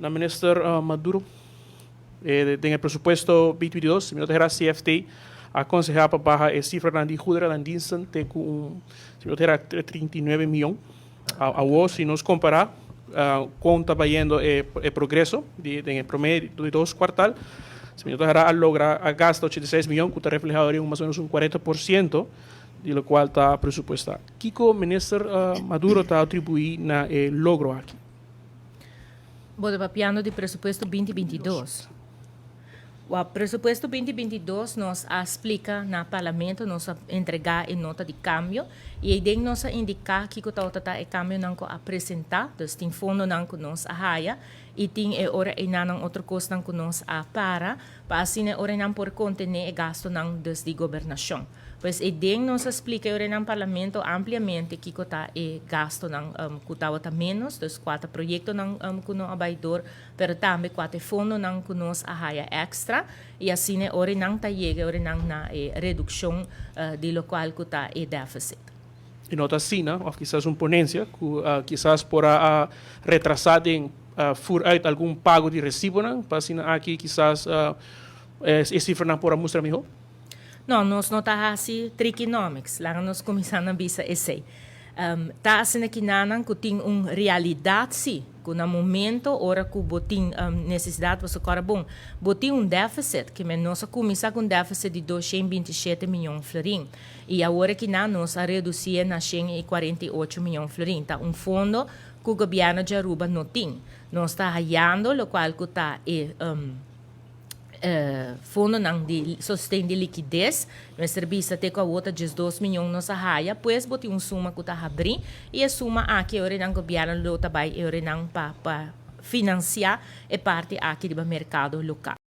na Minister Maduro dengan presupuesto 2022, se me terá CFT aconselhar para barra a cifra na de Judra na Dinsen tem com se me terá 39 milhões a hoje se nos comparar conta vayendo o progresso de promedio de 2 quartal se me terá a lograr a gasta 86 milhões que está reflejado em mais ou menos 40% de lo qual está presupuestado. Kiko Minister Maduro está atribuir na logro aqui. Bom, papiando de presupuesto 2022. O presupuesto 2022 nos explica na parlamento, nos entregar em nota de câmbio e aí nos indicar que o tá é câmbio não co apresentar, então tem fundo não que nos arraia e tem ora e não outra coisa não que nos para assim ora não por contener o gasto não desde governação. Pois e nos explica ora no parlamento ampliamente que o tá é gasto não que tá menos, dos 4 projetos não que no abaidor, pero também 4 fundo não que nos arraia extra e assim ora não tá chega ora não na redução de lo qual que tá é déficit. E nota assim, ou quizás uma ponência que quizás por retrasar em fur out algum pago de recibo, para assim aqui quizás essa cifra não por mostrar melhor. Não, nós não tá assim trigonomics, lá nós começamos a bisa esse. Tá assim que nanan que tem realidade sim, que no momento ora que botin necessidade você cara bom, botin déficit que nós começar com déficit de 227 milhões de florins e agora que nós a reduzir na 148 milhões de florins, tá fundo que o governo de Aruba não tem. Nós está hallando o qual que tá fundo de sustento de liquidez, no serviço até com a outra de 2 milhões nossa raia, pois bote suma que está abrir e a suma aqui o não governo lo também o não para financiar a parte aqui do mercado local.